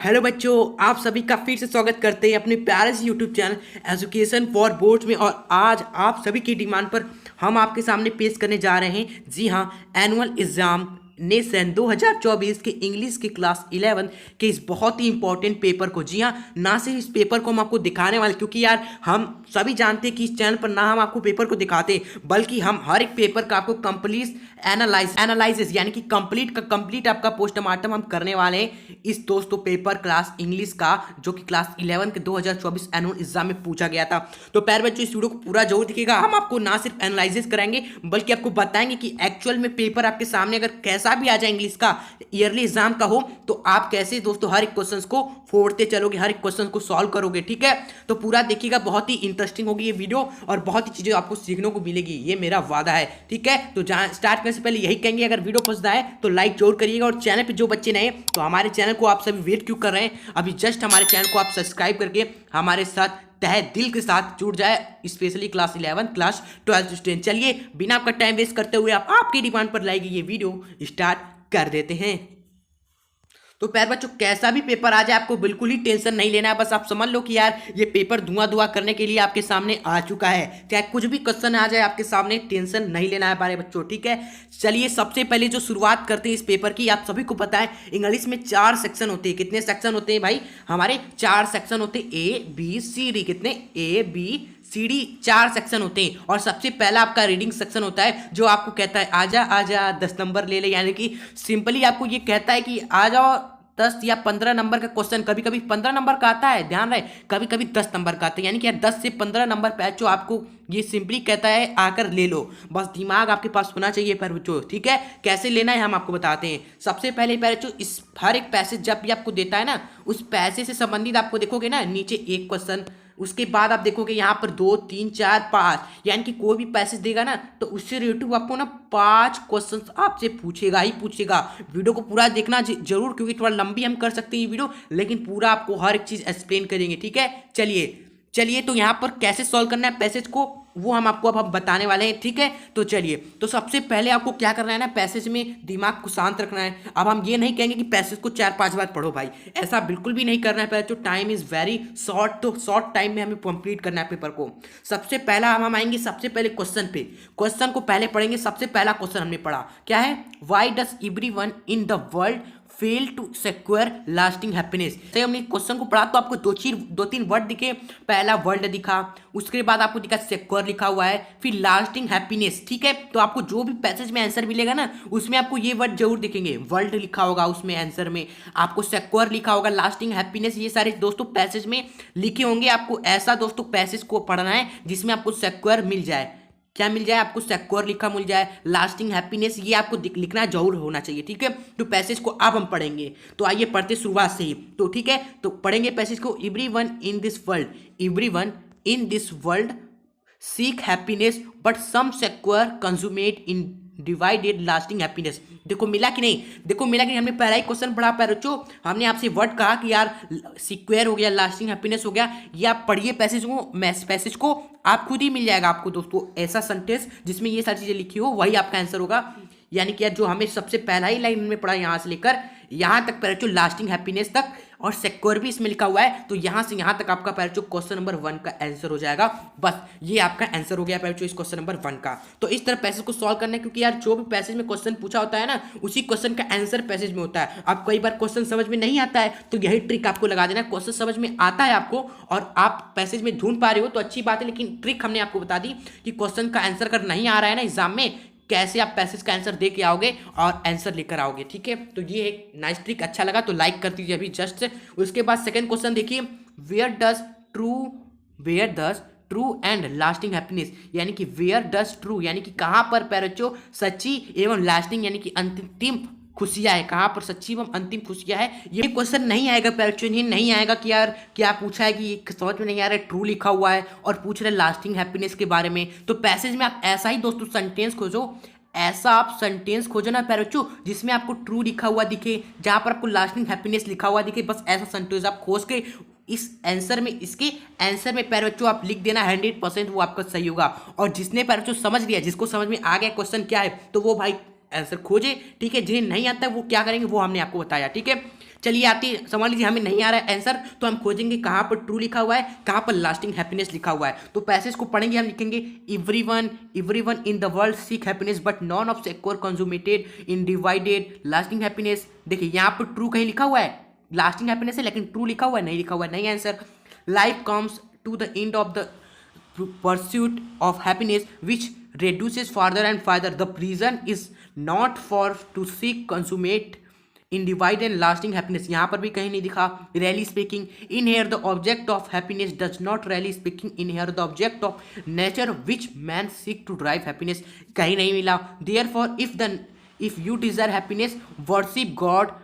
Hello बच्चों, आप सभी का फिर से स्वागत करते हैं अपने प्यारे से YouTube channel education for boards में। और आज आप सभी की डिमांड पर हम आपके सामने पेश करने जा रहे हैं, जी हाँ, एनुअल एग्जाम नेशन 2024 के इंग्लिश की क्लास 11 के इस बहुत ही इंपॉर्टेंट पेपर को। जी हाँ, ना सिर्फ इस पेपर को हम आपको दिखाने वाले, क्योंकि यार हम सभी जानते हैं कि इस चैनल पर ना हम आपको पेपर को दिखाते, बल्कि हम हर एक पेपर का आपको कंप्लीट एनालिसिस यानी कि कंप्लीट आपका पोस्टमार्टम हम करने वाले हैं इस दोस्तों पेपर क्लास इंग्लिश का, जो कि क्लास 11 के 2024 एनुअल एग्जाम में पूछा गया था। तो प्यारे बच्चों, इस वीडियो को पूरा जरूर दिखेगा। हम आपको ना सिर्फ एनालिसिस कराएंगे बल्कि आपको बताएंगे कि एक्चुअल में पेपर आपके सामने अगर कैसा भी आ जाए इंग्लिश का ईयरली एग्जाम का हो, तो आप कैसे दोस्तों हर एक क्वेश्चन को फोड़ते चलोगे, हर एक क्वेश्चन को सॉल्व करोगे। ठीक है, तो पूरा देखिएगा, बहुत ही इंटरेस्टिंग होगी ये वीडियो और बहुत ही चीजें आपको सीखने को मिलेगी, ये मेरा वादा है। ठीक है, तो स्टार्ट करने से पहले यही कहेंगे, अगर वीडियो पसंद आए तो लाइक जरूर करिएगा। और चैनल पे जो बच्चे नए तो हमारे चैनल को आप सभी वेट क्यों कर रहे हैं, अभी जस्ट हमारे चैनल को आप सब्सक्राइब करके हमारे साथ तहे दिल के साथ जुड़ जाए, स्पेशली क्लास 11 क्लास 12 स्टूडेंट। चलिए बिना आपका टाइम वेस्ट करते हुए आप आपकी डिमांड पर लाएगी ये वीडियो स्टार्ट कर देते हैं। तो प्यारे बच्चों, कैसा भी पेपर आ जाए आपको बिल्कुल ही टेंशन नहीं लेना है। बस आप समझ लो कि यार ये पेपर धुआं करने के लिए आपके सामने आ चुका है। चाहे कुछ भी क्वेश्चन आ जाए आपके सामने, टेंशन नहीं लेना है प्यारे बच्चों। ठीक है, चलिए सबसे पहले जो शुरुआत करते हैं इस पेपर की, आप सभी को पता है इंग्लिश में 4 सेक्शन होते हैं। कितने सेक्शन होते हैं भाई? हमारे 4 सेक्शन होते हैं, ए बी सी डी। कितने? A B C D 4 section होते हैं। और सबसे पहला आपका रीडिंग सेक्शन होता है, जो आपको कहता है आजा आजा 10 नंबर ले ले, यानी कि सिंपली आपको ये कहता है कि आ जाओ 10 या 15 नंबर का क्वेश्चन। कभी कभी 15 नंबर का आता है, ध्यान रहे, कभी कभी 10 नंबर का आता है, यानी कि यार 10 से 15 नंबर पैच जो आपको ये सिंपली कहता है आकर ले लो। बस दिमाग आपके पास होना चाहिए पर बच्चों। ठीक है, कैसे लेना है हम आपको बताते हैं। सबसे पहले बच्चों, इस हर एक पैसेज जब भी आपको देता है ना, उस पैसे से संबंधित आपको देखोगे ना नीचे एक क्वेश्चन, उसके बाद आप देखोगे यहाँ पर 2 3 4 5, यानी कि कोई भी पैसेज देगा ना तो उससे रिलेटिव आपको ना 5 क्वेश्चंस आपसे पूछेगा ही पूछेगा। वीडियो को पूरा देखना जरूर, क्योंकि थोड़ा लंबी हम कर सकते हैं ये वीडियो, लेकिन पूरा आपको हर एक चीज एक्सप्लेन करेंगे। ठीक है, चलिए तो यहाँ पर कैसे सॉल्व करना है पैसेज को, वो हम आपको अब हम बताने वाले हैं। ठीक है, तो चलिए, तो सबसे पहले आपको क्या करना है ना, पैसेज में दिमाग को शांत रखना है। अब हम ये नहीं कहेंगे कि पैसेज को 4-5 बार पढ़ो भाई, ऐसा बिल्कुल भी नहीं करना है। पहले तो टाइम इज वेरी शॉर्ट, तो शॉर्ट टाइम में हमें कंप्लीट करना है पेपर को। सबसे पहला हम आएंगे सबसे पहले क्वेश्चन पे, क्वेश्चन को पहले पढ़ेंगे। सबसे पहला क्वेश्चन हमने पढ़ा क्या है, why does everyone in the world fail to secure lasting happiness. तो हमने क्वेश्चन को पढ़ा तो आपको दो तीन वर्ड दिखे। पहला वर्ल्ड दिखा, उसके बाद आपको दिखा सिक्योर लिखा हुआ है, फिर लास्टिंग हैप्पीनेस। ठीक है, तो आपको जो भी पैसेज में आंसर मिलेगा ना, उसमें आपको ये वर्ड जरूर दिखेंगे। वर्ल्ड लिखा होगा उसमें आंसर में, आपको सिक्योर लिखा होगा, लास्टिंग हैप्पीनेस, ये सारे दोस्तों पैसेज में लिखे होंगे। आपको ऐसा दोस्तों पैसेज को पढ़ना है जिसमें आपको सिक्योर मिल जाए। क्या मिल जाए आपको? सिक्योर लिखा मिल जाए, लास्टिंग हैप्पीनेस, ये आपको लिखना जरूर होना चाहिए। ठीक है, तो पैसेज को अब हम पढ़ेंगे। तो आइए पढ़ते शुरुआत से ही। तो ठीक है, तो पढ़ेंगे पैसेज को। Everyone in this world seek happiness but some secure consummate in divided lasting happiness. देखो मिला कि नहीं? देखो मिला कि नहीं? हमने पहला ही क्वेश्चन पढ़ा बच्चों, हमने आपसे वर्ड कहा कि यार सिक्योर हो गया, लास्टिंग हैप्पीनेस हो गया। ये आप पढ़िए पैसेज को आप खुद ही मिल जाएगा आपको दोस्तों ऐसा सेंटेंस जिसमें ये सारी चीजें लिखी हो, वही आपका आंसर होगा। यानी कि यार जो हमें सबसे पहला ही लाइन में पढ़ा, यहाँ से लेकर यहाँ तक पैराचो लास्टिंग हैप्पीनेस तक, और सिक्योर भी इसमें लिखा हुआ है, तो यहाँ से यहाँ तक आपका पैराचो क्वेश्चन नंबर 1 का आंसर हो जाएगा। बस ये आपका आंसर हो गया पैराचो इस क्वेश्चन नंबर 1 का। तो इस तरह पैसेज को सॉल्व करना है, क्योंकि यार जो भी पैसेज में क्वेश्चन पूछा होता है ना, उसी क्वेश्चन का आंसर पैसेज में होता है। अब कई बार क्वेश्चन समझ में नहीं आता है, तो यही ट्रिक आपको लगा देना है। क्वेश्चन समझ में आता है आपको और आप पैसेज में ढूंढ पा रहे हो तो अच्छी बात है, लेकिन ट्रिक हमने आपको बता दी कि क्वेश्चन का आंसर अगर नहीं आ रहा है ना एग्जाम में, कैसे आप पैसेज का आंसर दे के आओगे और आंसर लेकर आओगे। ठीक है, तो ये एक नाइस ट्रिक, अच्छा लगा तो लाइक कर दीजिए अभी जस्ट से। उसके बाद सेकंड क्वेश्चन देखिए, where does true and lasting happiness, यानी कि वेयर डज ट्रू यानी कि कहाँ पर पैरचो सच्ची एवं लास्टिंग यानी कि अंतिम खुशियां है, कहाँ पर सच्ची एवं अंतिम खुशियां है। ये क्वेश्चन नहीं आएगा पैरचो, नहीं आएगा कि यार क्या पूछा है कि समझ में नहीं आ रहा है, ट्रू लिखा हुआ है और पूछ रहे लास्टिंग हैप्पीनेस के बारे में। तो पैसेज में आप ऐसा ही दोस्तों सेंटेंस खोजो, ऐसा आप सेंटेंस खोजो ना पैरचो जिसमें आपको ट्रू लिखा हुआ दिखे, जहां पर आपको लास्टिंग हैप्पीनेस लिखा हुआ दिखे। बस ऐसा सेंटेंस आप खोज के इस आंसर में, इसके आंसर में पैरचो आप लिख देना, 100% वो आपका सही होगा। और जिसने पैरचो समझ लिया, जिसको समझ में आ गया क्वेश्चन क्या है, तो वो भाई आंसर खोजे। ठीक है, जिन्हें नहीं आता है वो क्या करेंगे वो हमने आपको बताया। ठीक है, चलिए आती समझ लीजिए हमें नहीं आ रहा है आंसर, तो हम खोजेंगे कहाँ पर ट्रू लिखा हुआ है, कहाँ पर लास्टिंग हैप्पीनेस लिखा हुआ है। तो पैसेज को पढ़ेंगे, हम लिखेंगे everyone in the world seek happiness but none of secure consummated in divided lasting happiness. देखिए यहाँ पर ट्रू कहीं लिखा हुआ है, लास्टिंग हैप्पीनेस है लेकिन ट्रू लिखा हुआ है, नहीं लिखा हुआ है, नहीं answer. Life comes to the end of the pursuit of happiness which reduces farther and farther. The reason is not for to seek consummate in divide and lasting happiness। यहाँ पर भी कहीं नहीं दिखा। Really speaking, in here the object of happiness does not really speaking in here the object of nature which man seek to drive happiness, कहीं नहीं मिला। Therefore if you desire happiness worship God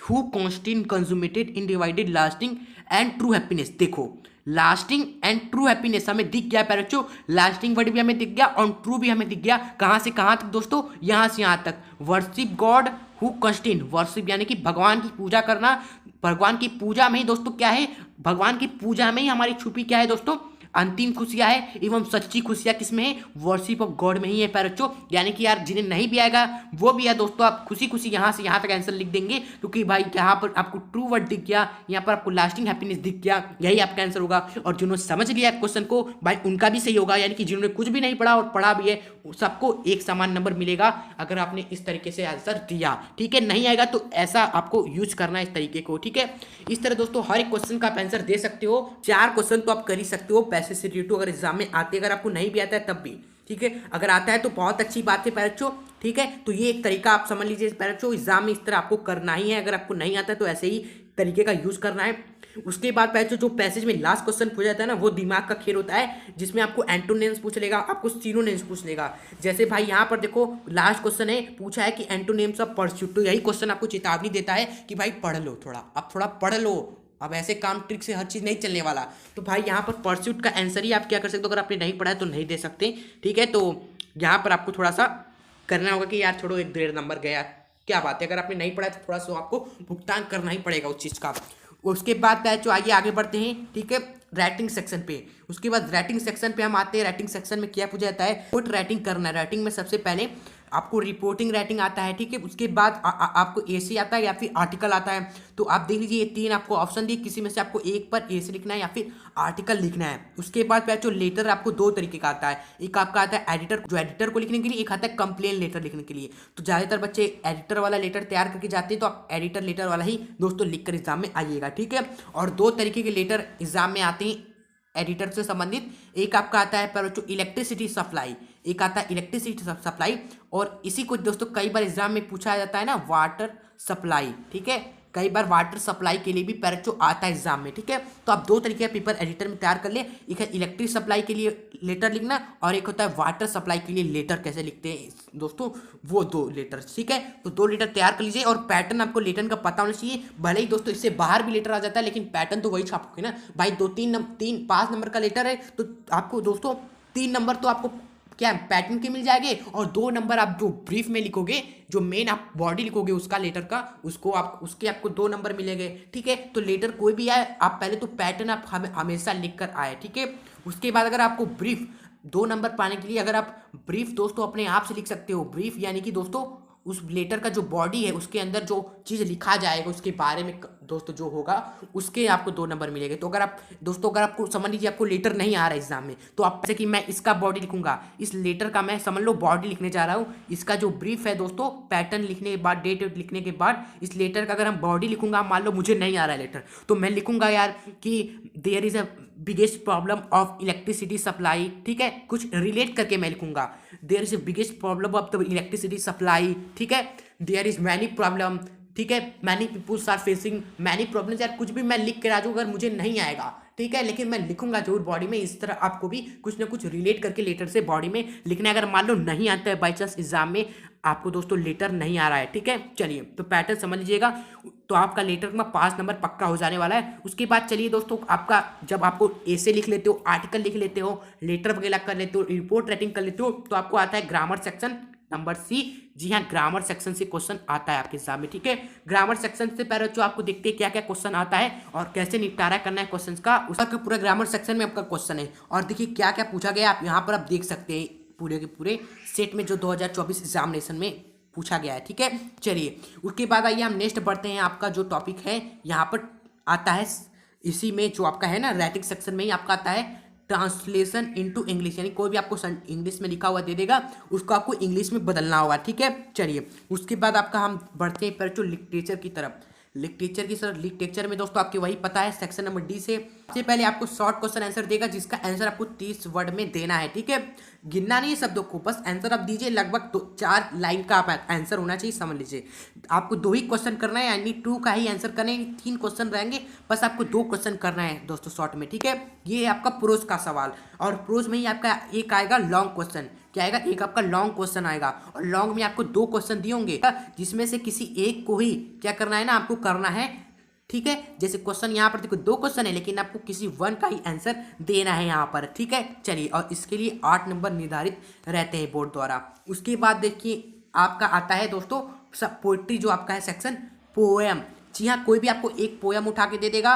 who constant consummated in divided lasting and true happiness। देखो lasting and true happiness हमें दिख गया है बच्चों, lasting word भी हमें दिख गया और ट्रू भी हमें दिख गया। कहाँ से कहाँ तक दोस्तों, यहाँ से यहाँ तक। वर्शिप गॉड हु कंस्टिन, वर्शिप यानी कि भगवान की पूजा करना, भगवान की पूजा में ही दोस्तों क्या है, भगवान की पूजा में ही हमारी छुपी क्या है दोस्तों, अंतिम खुशियाँ है एवं सच्ची खुशियाँ किसमें है, वर्शिप ऑफ गॉड में ही है प्यारे बच्चों। यानी कि यार जिन्हें नहीं भी आएगा वो भी है दोस्तों, आप खुशी खुशी यहाँ से यहाँ तक आंसर लिख देंगे, क्योंकि भाई यहाँ पर आपको ट्रू वर्ड दिख गया, यहाँ पर आपको लास्टिंग हैप्पीनेस दिख गया, यही आपका आंसर होगा। और जिन्होंने समझ लिया क्वेश्चन को भाई उनका भी सही होगा, यानी कि जिन्होंने कुछ भी नहीं पढ़ा और पढ़ा भी है सबको एक समान नंबर मिलेगा अगर आपने इस तरीके से आंसर दिया। ठीक है, नहीं आएगा तो ऐसा आपको यूज करना है इस तरीके को। ठीक है, इस तरह दोस्तों हर एक क्वेश्चन का आप आंसर दे सकते हो। 4 क्वेश्चन तो आप कर ही सकते हो पैसे से रिलेटेड अगर एग्जाम में आते, अगर आपको नहीं भी आता है तब भी। ठीक है, अगर आता है तो बहुत अच्छी बात है पैरचो। ठीक है, तो ये एक तरीका आप समझ लीजिए पैरचो, एग्जाम में इस तरह आपको करना ही है। अगर आपको नहीं आता है तो ऐसे ही तरीके का यूज करना है। उसके बाद पैरचो जो पैसेज में लास्ट क्वेश्चन पूछा जाता है ना, वो दिमाग का खेल होता है, जिसमें आपको एंटोनिम्स पूछ लेगा, आपको सिनोनिम्स पूछ लेगा। जैसे भाई यहाँ पर देखो लास्ट क्वेश्चन है, पूछा है कि एंटोनिम्स ऑफ परस्यूट, तो यही क्वेश्चन आपको चेतावनी देता है कि भाई पढ़ लो थोड़ा, आप थोड़ा पढ़ लो, अब ऐसे काम ट्रिक से हर चीज़ नहीं चलने वाला। तो भाई यहाँ पर परस्यूट का आंसर ही आप क्या कर सकते हो, अगर आपने नहीं पढ़ा है तो नहीं दे सकते। ठीक है, तो यहाँ पर आपको थोड़ा सा करना होगा कि यार छोड़ो एक 1.5 नंबर गया, क्या बात है, अगर आपने नहीं पढ़ा है तो थोड़ा सा आपको भुगतान करना ही पड़ेगा उस चीज़ का। उसके बाद बैचो आइए आगे बढ़ते हैं। ठीक है, राइटिंग सेक्शन पे, उसके बाद राइटिंग सेक्शन पे हम आते हैं। राइटिंग सेक्शन में क्या पूछा जाता है, रिपोर्ट राइटिंग करना है। राइटिंग में सबसे पहले आपको रिपोर्टिंग राइटिंग आता है। ठीक है, उसके बाद आपको एसे आता है या फिर आर्टिकल आता है। तो आप देख लीजिए ये 3 आपको ऑप्शन दिए, किसी में से आपको एक पर एसे लिखना है या फिर आर्टिकल लिखना है। उसके बाद बैचो लेटर आपको 2 तरीके का आता है, एक आपका आता है एडिटर, जो एडिटर को लिखने के लिए, एक आता है कंप्लेन लेटर लिखने के लिए। तो ज़्यादातर बच्चे एडिटर वाला लेटर तैयार करके जाते हैं, तो आप एडिटर लेटर वाला ही दोस्तों लिख कर एग्जाम में आइएगा। ठीक है, और 2 तरीके के लेटर एग्जाम में आते हैं एडिटर से संबंधित। एक आपका आता है पर इलेक्ट्रिसिटी सप्लाई, एक आता है इलेक्ट्रिसिटी सप्लाई, और इसी को दोस्तों कई बार एग्जाम में पूछा जाता है ना वाटर सप्लाई। ठीक है, कई बार वाटर सप्लाई के लिए भी पैरेचो आता है एग्जाम में। ठीक है, तो आप 2 तरीके का पेपर एडिटर में तैयार कर ले, एक है इलेक्ट्रिक सप्लाई के लिए लेटर लिखना और एक होता है वाटर सप्लाई के लिए लेटर कैसे लिखते हैं दोस्तों, वो 2 लेटर। ठीक है, तो 2 लेटर तैयार कर लीजिए और पैटर्न आपको लेटर का पता होना चाहिए। भले ही दोस्तों इससे बाहर भी लेटर आ जाता है लेकिन पैटर्न तो वही छापोगे ना भाई। 5 नंबर का लेटर है तो आपको दोस्तों 3 नंबर तो आपको क्या पैटर्न के मिल जाएंगे और 2 नंबर आप जो ब्रीफ में लिखोगे, जो मेन आप बॉडी लिखोगे उसका लेटर का, उसको आप उसके आपको 2 नंबर मिलेंगे। ठीक है, तो लेटर कोई भी आए आप पहले तो पैटर्न आप हमेशा लिख कर आए। ठीक है, उसके बाद अगर आपको ब्रीफ 2 नंबर पाने के लिए अगर आप ब्रीफ दोस्तों अपने आप से लिख सकते हो। ब्रीफ यानी कि दोस्तों उस लेटर का जो बॉडी है उसके अंदर जो चीज़ लिखा जाएगा उसके बारे में दोस्तों जो होगा उसके आपको 2 नंबर मिलेंगे। तो अगर आप दोस्तों अगर आपको समझ लीजिए आपको लेटर नहीं आ रहा है एग्जाम में, तो आप जैसे कि मैं इसका बॉडी लिखूंगा, इस लेटर का मैं समझ लो बॉडी लिखने जा रहा हूँ, इसका जो ब्रीफ है दोस्तों पैटर्न लिखने के बाद डेट लिखने के बाद इस लेटर का अगर हम बॉडी लिखूंगा, मान लो मुझे नहीं आ रहा है लेटर, तो मैं लिखूंगा यार कि there is a biggest problem of electricity supply. ठीक है, कुछ रिलेट करके मैं लिखूंगा there is a biggest problem of the electricity supply. ठीक है, देयर इज मैनी प्रॉब्लम। ठीक है, many peoples are facing many problems. यार कुछ भी मैं लिख के आ जाऊँ अगर मुझे नहीं आएगा, ठीक है, लेकिन मैं लिखूंगा जरूर बॉडी में। इस तरह आपको भी कुछ ना कुछ रिलेट करके लेटर से बॉडी में लिखना है। अगर मान लो नहीं आता है बाई चांस एग्जाम में आपको दोस्तों लेटर नहीं आ रहा है, ठीक है, चलिए तो पैटर्न समझ लीजिएगा, तो आपका लेटर में 5 नंबर पक्का हो जाने वाला है। उसके बाद चलिए दोस्तों आपका जब आपको ऐसे लिख लेते हो, आर्टिकल लिख लेते हो, लेटर वगैरह कर लेते हो, रिपोर्ट राइटिंग कर लेते हो, तो आपको आता है ग्रामर सेक्शन नंबर सी। जी हाँ, ग्रामर सेक्शन से क्वेश्चन आता है आपके एग्जाम में। ठीक है, ग्रामर सेक्शन से पहले जो आपको देखते हैं क्या क्या क्वेश्चन आता है और कैसे निपटारा करना है क्वेश्चंस का, उसका पूरा ग्रामर सेक्शन में आपका क्वेश्चन है। और देखिए क्या क्या पूछा गया आप यहाँ पर आप देख सकते हैं पूरे के पूरे सेट में जो 2024 एग्जामिनेशन में पूछा गया है। ठीक है, चलिए उसके बाद आइए हम नेक्स्ट बढ़ते हैं। आपका जो टॉपिक है यहाँ पर आता है, इसी में जो आपका है ना राइटिंग सेक्शन में ही आपका आता है ट्रांसलेशन इनटू इंग्लिश, यानी कोई भी आपको इंग्लिश में लिखा हुआ दे देगा, उसको आपको इंग्लिश में बदलना होगा। ठीक है, चलिए उसके बाद आपका हम बढ़ते हैं पर जो लिटरेचर की तरफ। लिटरेचर में दोस्तों आपके वही पता है सेक्शन नंबर डी से सबसे पहले आपको शॉर्ट क्वेश्चन आंसर देगा, जिसका आंसर आपको 30 वर्ड में देना है। ठीक है, गिनना नहीं है शब्दों को, बस आंसर आप दीजिए। लगभग 4 लाइन का आप आंसर होना चाहिए, समझ लीजिए। आपको 2 ही क्वेश्चन करना है, यानी 2 का ही आंसर करना है। 3 क्वेश्चन रहेंगे, बस आपको 2 क्वेश्चन करना है दोस्तों शॉर्ट में। ठीक है, ये है आपका प्रोज का सवाल, और प्रोज में ही आपका एक आएगा लॉन्ग क्वेश्चन। क्या आएगा? एक आपका लॉन्ग क्वेश्चन आएगा, और लॉन्ग में आपको 2 क्वेश्चन दिए होंगे, जिसमें से किसी एक को ही क्या करना है ना, आपको करना है। ठीक है, जैसे क्वेश्चन यहाँ पर देखो 2 क्वेश्चन है, लेकिन आपको किसी 1 का ही आंसर देना है यहाँ पर। ठीक है, चलिए, और इसके लिए 8 नंबर निर्धारित रहते हैं बोर्ड द्वारा। उसके बाद देखिए आपका आता है दोस्तों सब पोइट्री, जो आपका है सेक्शन पोएम। जी हाँ, कोई भी आपको एक पोएम उठा के दे देगा,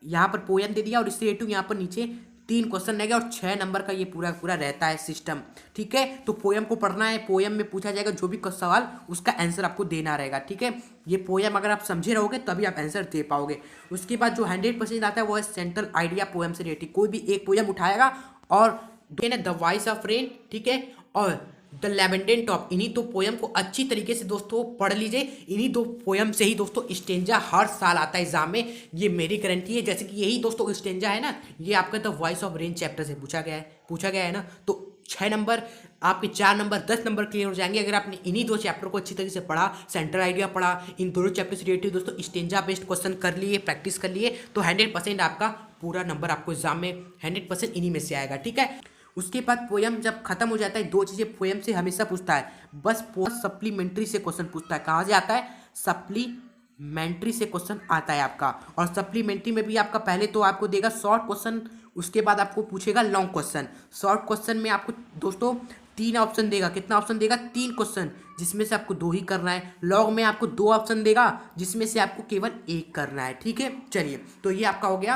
यहाँ पर पोएम दे दिया, और इससे रिलेटेड यहाँ पर नीचे 3 क्वेश्चन रहेगा, और 6 नंबर का ये पूरा पूरा रहता है सिस्टम। ठीक है, तो पोएम को पढ़ना है, पोएम में पूछा जाएगा जो भी सवाल, उसका आंसर आपको देना रहेगा। ठीक है, ये पोएम अगर आप समझे रहोगे तभी आप आंसर दे पाओगे। उसके बाद जो 100% आता है वो है सेंट्रल आइडिया पोएम से रिलेटेड। कोई भी एक पोएम उठाएगा, और द वॉइस ऑफ रेन, ठीक है, और द लेवेंडन टॉप, इन्हीं 2 पोएम को अच्छी तरीके से दोस्तों पढ़ लीजिए। इन्हीं 2 पोएम से ही दोस्तों स्टेंजा हर साल आता है एग्जाम में, ये मेरी गारंटी है। जैसे कि यही दोस्तों स्टेंजा है ना, ये आपका the voice of rain chapter से पूछा गया है ना, तो 6 नंबर आपके 4 नंबर 10 नंबर क्लियर हो जाएंगे अगर आपने इन्हीं 2 चैप्टर को अच्छी तरीके से पढ़ा, सेंट्रल आइडिया पढ़ा, इन दोनों चैप्टर से रिलेटेड दोस्तों स्टेंजा बेस्ड क्वेश्चन कर लिए, प्रैक्टिस कर लिए, तो 100% आपका पूरा नंबर आपको एग्जाम में 100% इन्हीं में से आएगा। ठीक है, उसके बाद पोएम जब खत्म हो जाता है, 2 चीज़ें पोएम से हमेशा पूछता है, बस सप्लीमेंट्री से क्वेश्चन पूछता है। कहाँ से आता है? सप्लीमेंट्री से क्वेश्चन आता है आपका, और सप्लीमेंट्री में भी आपका पहले तो आपको देगा शॉर्ट क्वेश्चन, उसके बाद आपको पूछेगा लॉन्ग क्वेश्चन। शॉर्ट क्वेश्चन में आपको दोस्तों 3 ऑप्शन देगा। कितना ऑप्शन देगा? 3 क्वेश्चन, जिसमें से आपको 2 ही करना है। लॉन्ग में आपको 2 ऑप्शन देगा, जिसमें से आपको केवल 1 करना है। ठीक है, चलिए, तो ये आपका हो गया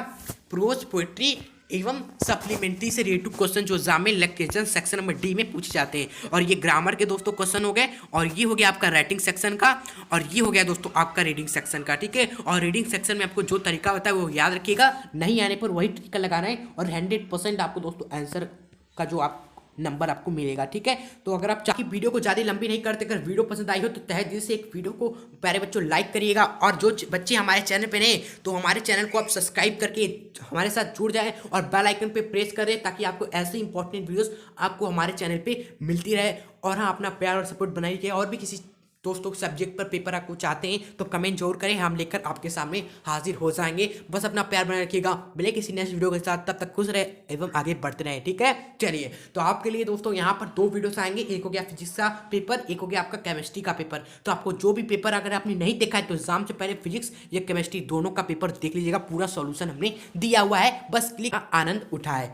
प्रोज, पोएट्री एवं सप्लीमेंट्री से रिलेटेड क्वेश्चन जो एग्जाम में लिटरेचर सेक्शन नंबर डी में पूछे जाते हैं। और ये ग्रामर के दोस्तों क्वेश्चन हो गए, और ये हो गया आपका राइटिंग सेक्शन का, और ये हो गया दोस्तों आपका रीडिंग सेक्शन का। ठीक है, और रीडिंग सेक्शन में आपको जो तरीका होता है वो याद रखिएगा, नहीं आने पर वही तरीका लगाना है, और 100% आपको दोस्तों आंसर का जो आप नंबर आपको मिलेगा। ठीक है, तो अगर आप चाहे वीडियो को ज़्यादा लंबी नहीं करते, अगर वीडियो पसंद आई हो तो तहे दिल से एक वीडियो को प्यारे बच्चों लाइक करिएगा, और जो बच्चे हमारे चैनल पे नए, तो हमारे चैनल को आप सब्सक्राइब करके हमारे साथ जुड़ जाएं, और बेल आइकन पे प्रेस करें, ताकि आपको ऐसे इंपॉर्टेंट वीडियोस आपको हमारे चैनल पे मिलती रहे। और हाँ, अपना प्यार और सपोर्ट बनाई रखिए। और भी किसी दोस्तों सब्जेक्ट पर पेपर आपको चाहते हैं तो कमेंट जरूर करें, हम लेकर आपके सामने हाजिर हो जाएंगे। बस अपना प्यार बनाए रखिएगा, मिले किसी नेक्स्ट वीडियो के साथ, तब तक खुश रहे एवं आगे बढ़ते रहे। ठीक है, चलिए, तो आपके लिए दोस्तों यहाँ पर 2 वीडियोस आएंगे, एक हो गया फिजिक्स का पेपर, एक हो गया आपका केमिस्ट्री का पेपर। तो आपको जो भी पेपर अगर आपने नहीं देखा है तो एग्जाम से पहले फिजिक्स या केमिस्ट्री दोनों का पेपर देख लीजिएगा, पूरा सॉल्यूशन हमने दिया हुआ है, बस क्लिक आनंद उठाए।